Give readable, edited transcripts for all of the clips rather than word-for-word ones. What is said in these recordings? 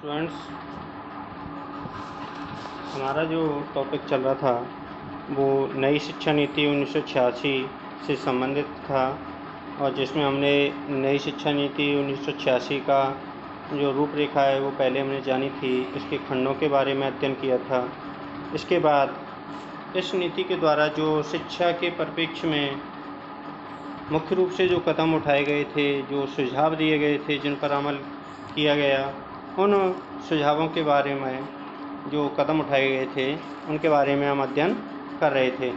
Students, हमारा जो topic चल रहा था वो नई शिक्षा नीति 1986 से संबंधित था और जिसमें हमने नई शिक्षा नीति 1986 का जो रूपरेखा है वो पहले हमने जानी थी। इसके खंडों के बारे में अध्ययन किया था। इसके बाद इस नीति के द्वारा जो शिक्षा के परिप्रेक्ष्य में मुख्य रूप से जो कदम उठाए गए थे, जो सुझाव दिए गए थे, जिन पर अमल किया गया, उन सुझावों के बारे में, जो कदम उठाए गए थे उनके बारे में हम अध्ययन कर रहे थे।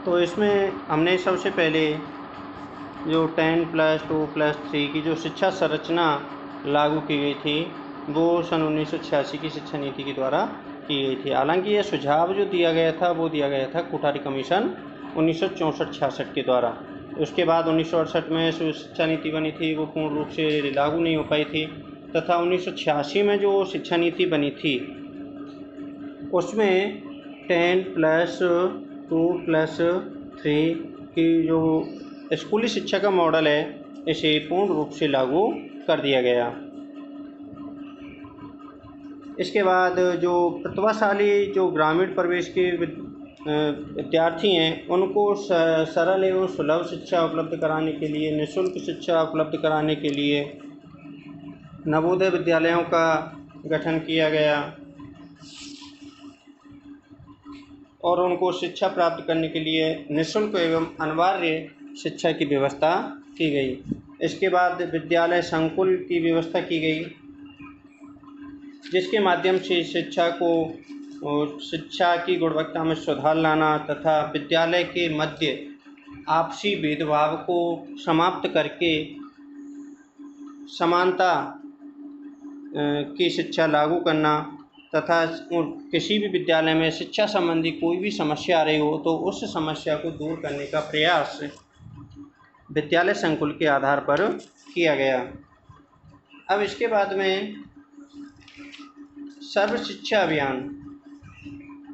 तो इसमें हमने सबसे पहले जो 10+2+3 की जो शिक्षा संरचना लागू की गई थी वो सन 1986 की शिक्षा नीति के द्वारा की गई थी। हालांकि ये सुझाव जो दिया गया था वो दिया गया था कोठारी कमीशन 1964-66 के द्वारा। उसके बाद 1968 में जो शिक्षा नीति बनी थी वो पूर्ण रूप से लागू नहीं हो पाई थी, तथा 1986 में जो शिक्षा नीति बनी थी उसमें 10+2+3 की जो स्कूली शिक्षा का मॉडल है इसे पूर्ण रूप से लागू कर दिया गया। इसके बाद जो प्रतिभाशाली जो ग्रामीण प्रवेश के विद्यार्थी हैं उनको सरल एवं सुलभ शिक्षा उपलब्ध कराने के लिए, निःशुल्क शिक्षा उपलब्ध कराने के लिए नवोदय विद्यालयों का गठन किया गया और उनको शिक्षा प्राप्त करने के लिए निःशुल्क एवं अनिवार्य शिक्षा की व्यवस्था की गई। इसके बाद विद्यालय संकुल की व्यवस्था की गई, जिसके माध्यम से शिक्षा की गुणवत्ता में सुधार लाना तथा विद्यालय के मध्य आपसी भेदभाव को समाप्त करके समानता की शिक्षा लागू करना तथा किसी भी विद्यालय में शिक्षा संबंधी कोई भी समस्या आ रही हो तो उस समस्या को दूर करने का प्रयास विद्यालय संकुल के आधार पर किया गया। अब इसके बाद में सर्व शिक्षा अभियान,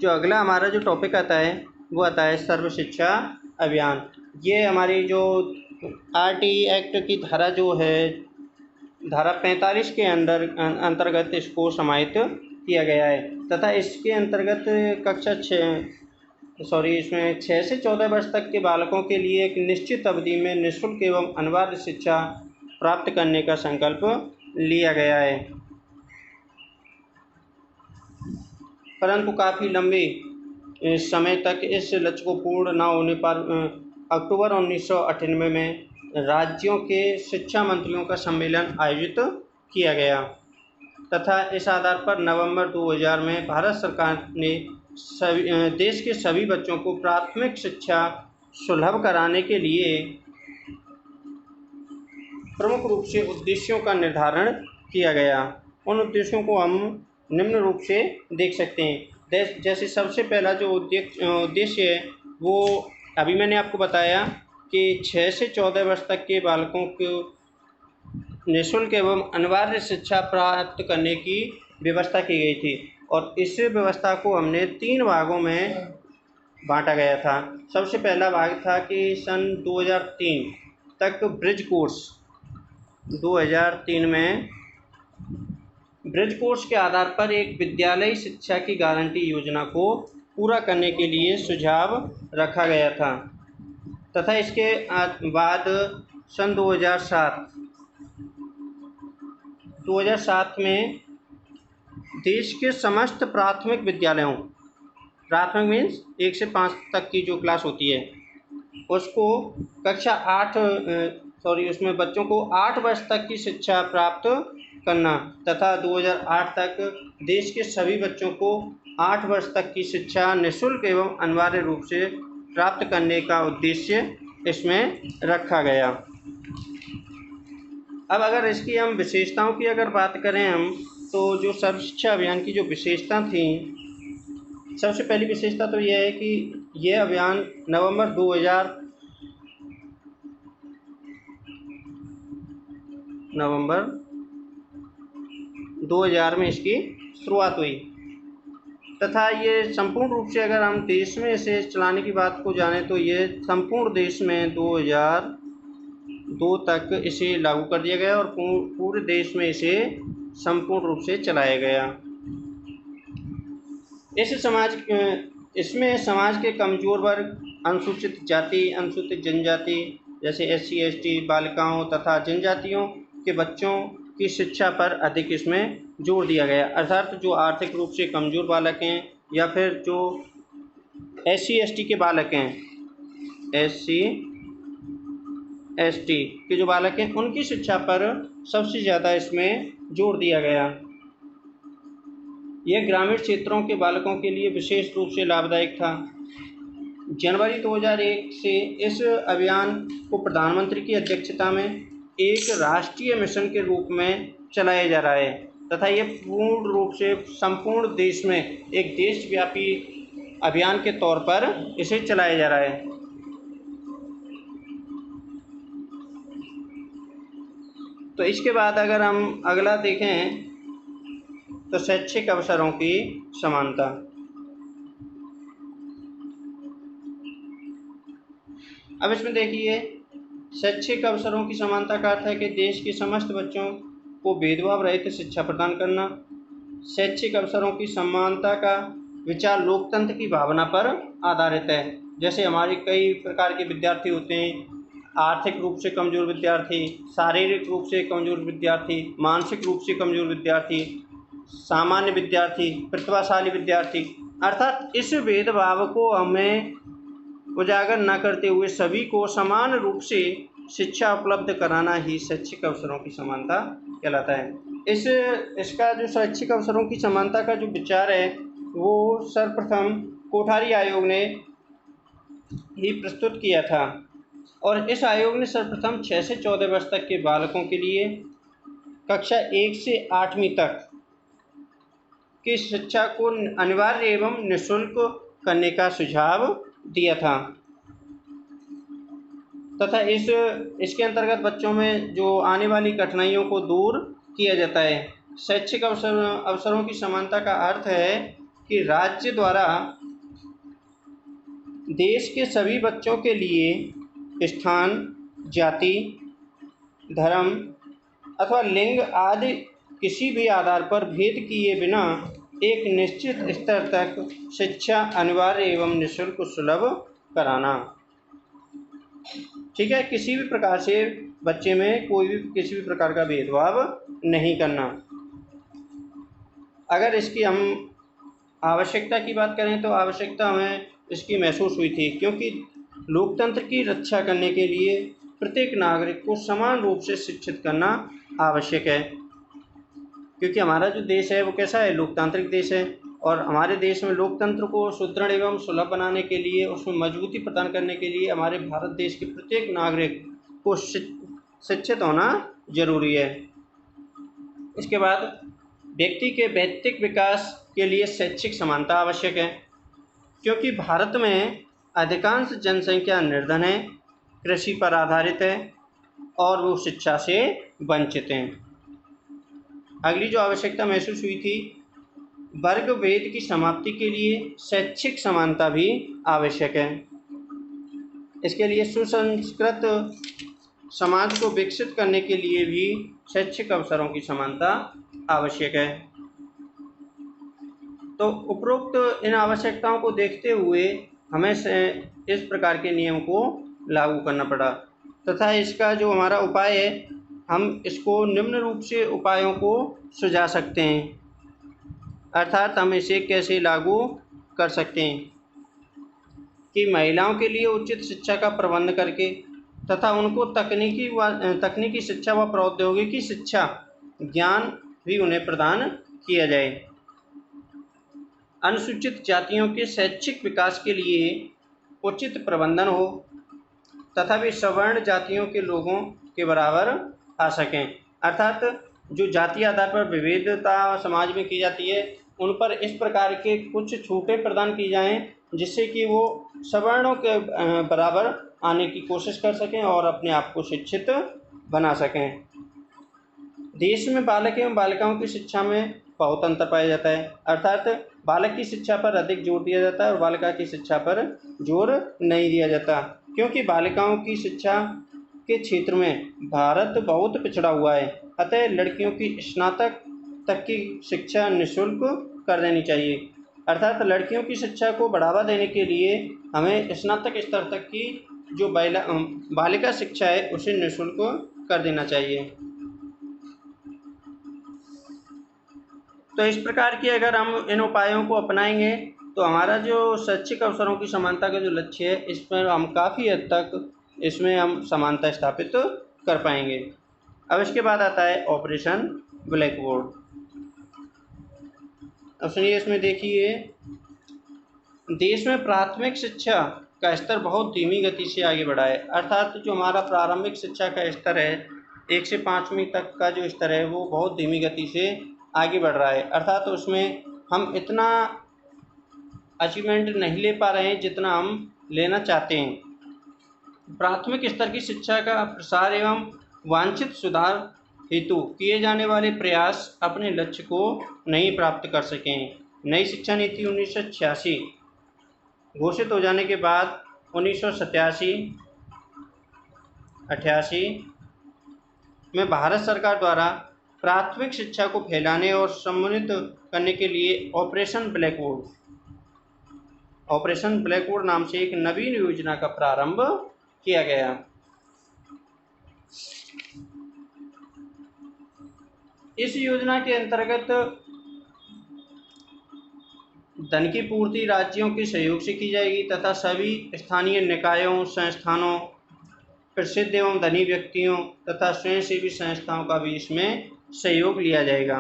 जो अगला हमारा जो टॉपिक आता है वो आता है सर्व शिक्षा अभियान। ये हमारी जो आरटी एक्ट की धारा जो है, धारा 45 के अंतर्गत इसको समाहित किया गया है तथा इसके अंतर्गत इसमें 6 से 14 वर्ष तक के बालकों के लिए एक निश्चित अवधि में निःशुल्क एवं अनिवार्य शिक्षा प्राप्त करने का संकल्प लिया गया है। परंतु काफ़ी लंबे समय तक इस लक्ष्य को पूर्ण न होने पर अक्टूबर 1998 में राज्यों के शिक्षा मंत्रियों का सम्मेलन आयोजित किया गया तथा इस आधार पर नवंबर 2000 में भारत सरकार ने देश के सभी बच्चों को प्राथमिक शिक्षा सुलभ कराने के लिए प्रमुख रूप से उद्देश्यों का निर्धारण किया गया। उन उद्देश्यों को हम निम्न रूप से देख सकते हैं। जैसे सबसे पहला जो उद्देश्य है वो अभी मैंने आपको बताया कि 6 से 14 वर्ष तक के बालकों को निःशुल्क एवं अनिवार्य शिक्षा प्राप्त करने की व्यवस्था की गई थी और इस व्यवस्था को हमने 3 भागों में बांटा गया था। सबसे पहला भाग था कि सन 2003 तक ब्रिज कोर्स, 2003 में ब्रिज कोर्स के आधार पर एक विद्यालयी शिक्षा की गारंटी योजना को पूरा करने के लिए सुझाव रखा गया था तथा इसके बाद सन 2007 में देश के समस्त प्राथमिक विद्यालयों, प्राथमिक मीन्स 1 से 5 तक की जो क्लास होती है उसको उसमें बच्चों को 8 वर्ष तक की शिक्षा प्राप्त करना तथा 2008 तक देश के सभी बच्चों को 8 वर्ष तक की शिक्षा निःशुल्क एवं अनिवार्य रूप से प्राप्त करने का उद्देश्य इसमें रखा गया। अब अगर इसकी हम विशेषताओं की अगर बात करें हम, तो जो सर्व शिक्षा अभियान की जो विशेषता थी, सबसे पहली विशेषता तो यह है कि यह अभियान नवंबर 2000 में इसकी शुरुआत हुई तथा ये संपूर्ण रूप से अगर हम देश में इसे चलाने की बात को जानें तो ये संपूर्ण देश में 2002 तक इसे लागू कर दिया गया और पूरे देश में इसे संपूर्ण रूप से चलाया गया। इसमें समाज के कमज़ोर वर्ग, अनुसूचित जाति, अनुसूचित जनजाति जैसे SC ST, बालिकाओं तथा जनजातियों के बच्चों की शिक्षा पर अधिक इसमें जोर दिया गया। अर्थात जो आर्थिक रूप से कमज़ोर बालक हैं या फिर जो SC ST के बालक हैं, SC ST के जो बालक हैं, उनकी शिक्षा पर सबसे ज़्यादा इसमें जोर दिया गया। यह ग्रामीण क्षेत्रों के बालकों के लिए विशेष रूप से लाभदायक था। जनवरी 2001 से इस अभियान को प्रधानमंत्री की अध्यक्षता में एक राष्ट्रीय मिशन के रूप में चलाया जा रहा है तथा यह पूर्ण रूप से संपूर्ण देश में एक देशव्यापी अभियान के तौर पर इसे चलाया जा रहा है। तो इसके बाद अगर हम अगला देखें तो शैक्षिक अवसरों की समानता। अब इसमें देखिए, शैक्षिक अवसरों की समानता का अर्थ है कि देश के समस्त बच्चों को भेदभाव रहित शिक्षा प्रदान करना। शैक्षिक अवसरों की समानता का विचार लोकतंत्र की भावना पर आधारित है। जैसे हमारे कई प्रकार के विद्यार्थी होते हैं, आर्थिक रूप से कमज़ोर विद्यार्थी, शारीरिक रूप से कमज़ोर विद्यार्थी, मानसिक रूप से कमज़ोर विद्यार्थी, सामान्य विद्यार्थी, प्रतिभाशाली विद्यार्थी। अर्थात इस भेदभाव को हमें उजागर न करते हुए सभी को समान रूप से शिक्षा उपलब्ध कराना ही शैक्षिक अवसरों की समानता कहलाता है। इसका जो शैक्षिक अवसरों की समानता का जो विचार है वो सर्वप्रथम कोठारी आयोग ने ही प्रस्तुत किया था और इस आयोग ने सर्वप्रथम 6 से 14 वर्ष तक के बालकों के लिए कक्षा 1 से 8वीं तक की शिक्षा को अनिवार्य एवं निःशुल्क करने का सुझाव दिया था तथा इसके अंतर्गत बच्चों में जो आने वाली कठिनाइयों को दूर किया जाता है। शैक्षिक अवसरों की समानता का अर्थ है कि राज्य द्वारा देश के सभी बच्चों के लिए स्थान, जाति, धर्म अथवा लिंग आदि किसी भी आधार पर भेद किए बिना एक निश्चित स्तर तक शिक्षा अनिवार्य एवं निःशुल्क सुलभ कराना। ठीक है, किसी भी प्रकार से बच्चे में किसी भी प्रकार का भेदभाव नहीं करना। अगर इसकी हम आवश्यकता की बात करें तो आवश्यकता हमें इसकी महसूस हुई थी, क्योंकि लोकतंत्र की रक्षा करने के लिए प्रत्येक नागरिक को समान रूप से शिक्षित करना आवश्यक है। क्योंकि हमारा जो देश है वो कैसा है, लोकतांत्रिक देश है और हमारे देश में लोकतंत्र को सुदृढ़ एवं सुलभ बनाने के लिए, उसमें मजबूती प्रदान करने के लिए हमारे भारत देश के प्रत्येक नागरिक को शिक्षित होना जरूरी है। इसके बाद व्यक्ति के व्यक्तिगत विकास के लिए शैक्षिक समानता आवश्यक है, क्योंकि भारत में अधिकांश जनसंख्या निर्धन है, कृषि पर आधारित है और वो शिक्षा से वंचित हैं। अगली जो आवश्यकता महसूस हुई थी, वर्ग भेद की समाप्ति के लिए शैक्षिक समानता भी आवश्यक है। इसके लिए सुसंस्कृत समाज को विकसित करने के लिए भी शैक्षिक अवसरों की समानता आवश्यक है। तो उपरोक्त इन आवश्यकताओं को देखते हुए हमें इस प्रकार के नियम को लागू करना पड़ा तथा इसका जो हमारा उपाय है, हम इसको निम्न रूप से उपायों को सुझा सकते हैं। अर्थात हम इसे कैसे लागू कर सकते हैं कि महिलाओं के लिए उचित शिक्षा का प्रबंध करके तथा उनको तकनीकी शिक्षा व प्रौद्योगिकी शिक्षा ज्ञान भी उन्हें प्रदान किया जाए। अनुसूचित जातियों के शैक्षिक विकास के लिए उचित प्रबंधन हो तथा वे सवर्ण जातियों के लोगों के बराबर आ सकें। अर्थात जो जातीय आधार पर विविधता समाज में की जाती है, उन पर इस प्रकार के कुछ छूटें प्रदान की जाएं जिससे कि वो सवर्णों के बराबर आने की कोशिश कर सकें और अपने आप को शिक्षित बना सकें। देश में बालक एवं बालिकाओं की शिक्षा में बहुत अंतर पाया जाता है। अर्थात बालक की शिक्षा पर अधिक जोर दिया जाता है और बालिका की शिक्षा पर जोर नहीं दिया जाता, क्योंकि बालिकाओं की शिक्षा के क्षेत्र में भारत बहुत पिछड़ा हुआ है। अतः लड़कियों की स्नातक तक की शिक्षा निःशुल्क कर देनी चाहिए। अर्थात लड़कियों की शिक्षा को बढ़ावा देने के लिए हमें स्नातक स्तर तक की जो बालिका शिक्षा है उसे निःशुल्क कर देना चाहिए। तो इस प्रकार की अगर हम इन उपायों को अपनाएंगे तो हमारा जो शैक्षिक अवसरों की समानता का जो लक्ष्य है इस पर हम काफ़ी हद तक इसमें हम समानता स्थापित कर पाएंगे। अब इसके बाद आता है ऑपरेशन ब्लैक बोर्ड। अब सुनिए, इसमें देखिए, देश में प्राथमिक शिक्षा का स्तर बहुत धीमी गति से आगे बढ़ा है। अर्थात जो हमारा प्रारंभिक शिक्षा का स्तर है 1 से 5वीं तक का जो स्तर है वो बहुत धीमी गति से आगे बढ़ रहा है। अर्थात उसमें हम इतना अचीवमेंट नहीं ले पा रहे हैं जितना हम लेना चाहते हैं। प्राथमिक स्तर की शिक्षा का प्रसार एवं वांछित सुधार हेतु किए जाने वाले प्रयास अपने लक्ष्य को नहीं प्राप्त कर सकें। नई शिक्षा नीति 1986 घोषित हो जाने के बाद 1987-88 में भारत सरकार द्वारा प्राथमिक शिक्षा को फैलाने और सम्मानित करने के लिए ऑपरेशन ब्लैक बोर्ड नाम से एक नवीन योजना का प्रारंभ किया गया। इस योजना के अंतर्गत धन की पूर्ति राज्यों के सहयोग से की जाएगी तथा सभी स्थानीय निकायों, संस्थानों, प्रसिद्ध एवं धनी व्यक्तियों तथा स्वयंसेवी संस्थाओं का भी इसमें सहयोग लिया जाएगा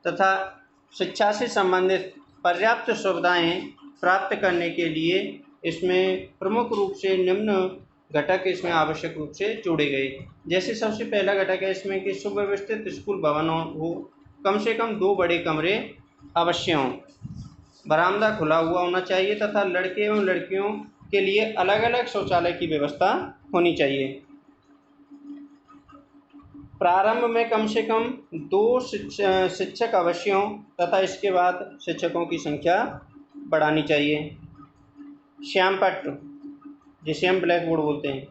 तथा शिक्षा से संबंधित पर्याप्त सुविधाएं प्राप्त करने के लिए इसमें प्रमुख रूप से निम्न घटक इसमें आवश्यक रूप से जोड़े गए। जैसे सबसे पहला घटक है इसमें कि सुव्यवस्थित स्कूल भवन हो, कम से कम 2 बड़े कमरे अवश्य हों, बरामदा खुला हुआ होना चाहिए तथा लड़के एवं लड़कियों के लिए अलग अलग शौचालय की व्यवस्था होनी चाहिए। प्रारंभ में कम से कम 2 शिक्षक अवश्य हों तथा इसके बाद शिक्षकों की संख्या बढ़ानी चाहिए। श्यामपट्ट, जिसे हम ब्लैक बोर्ड बोलते हैं,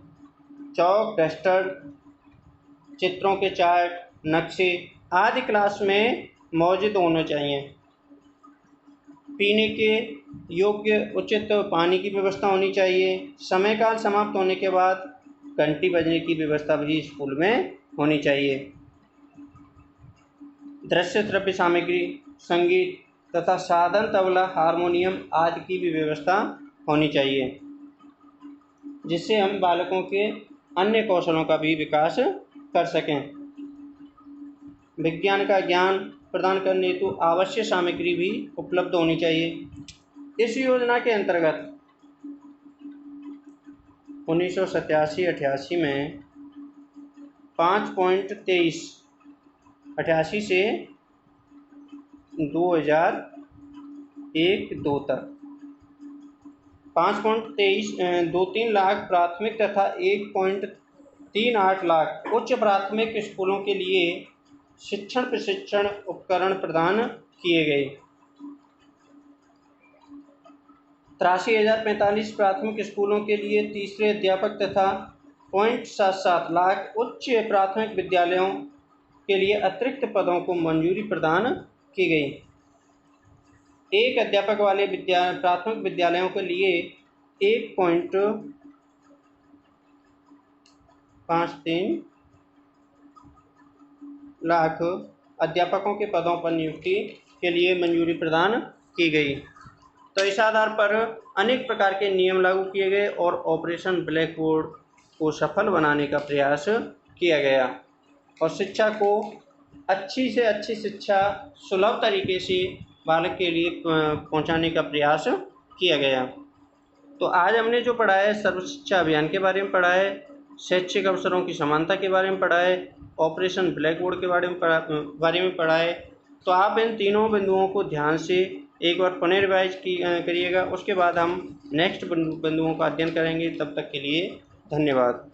चौक, डस्टर, चित्रों के चार्ट, नक्शे आदि क्लास में मौजूद होने चाहिए। पीने के योग्य उचित पानी की व्यवस्था होनी चाहिए। समय काल समाप्त होने के बाद घंटी बजने की व्यवस्था भी स्कूल में होनी चाहिए। दृश्य द्रव्य सामग्री, संगीत तथा साधन, तबला, हारमोनियम आदि की भी व्यवस्था होनी चाहिए जिससे हम बालकों के अन्य कौशलों का भी विकास कर सकें। विज्ञान का ज्ञान प्रदान करने हेतु आवश्यक सामग्री भी उपलब्ध होनी चाहिए। इस योजना के अंतर्गत 1987-88 में 5.23 88 से 2001-02 तक 5.23 लाख प्राथमिक तथा 1.38 लाख उच्च प्राथमिक स्कूलों के लिए शिक्षण प्रशिक्षण उपकरण प्रदान किए गए। 83,045 प्राथमिक स्कूलों के लिए तीसरे अध्यापक तथा 0.77 लाख उच्च प्राथमिक विद्यालयों के लिए अतिरिक्त पदों को मंजूरी प्रदान की गई। एक अध्यापक वाले प्राथमिक विद्यालयों के लिए 1.53 लाख अध्यापकों के पदों पर नियुक्ति के लिए मंजूरी प्रदान की गई। तो इस आधार पर अनेक प्रकार के नियम लागू किए गए और ऑपरेशन ब्लैक बोर्ड को सफल बनाने का प्रयास किया गया और शिक्षा को अच्छी से अच्छी शिक्षा सुलभ तरीके से बालक के लिए पहुंचाने का प्रयास किया गया। तो आज हमने जो पढ़ा है सर्व शिक्षा अभियान के बारे में पढ़ा है, शैक्षिक अवसरों की समानता के बारे में पढ़ा है, ऑपरेशन ब्लैक बोर्ड के बारे में पढ़ा है। तो आप इन तीनों बिंदुओं को ध्यान से एक बार पुनः रिवाइज करिएगा। उसके बाद हम नेक्स्ट बिंदुओं का अध्ययन करेंगे। तब तक के लिए धन्यवाद।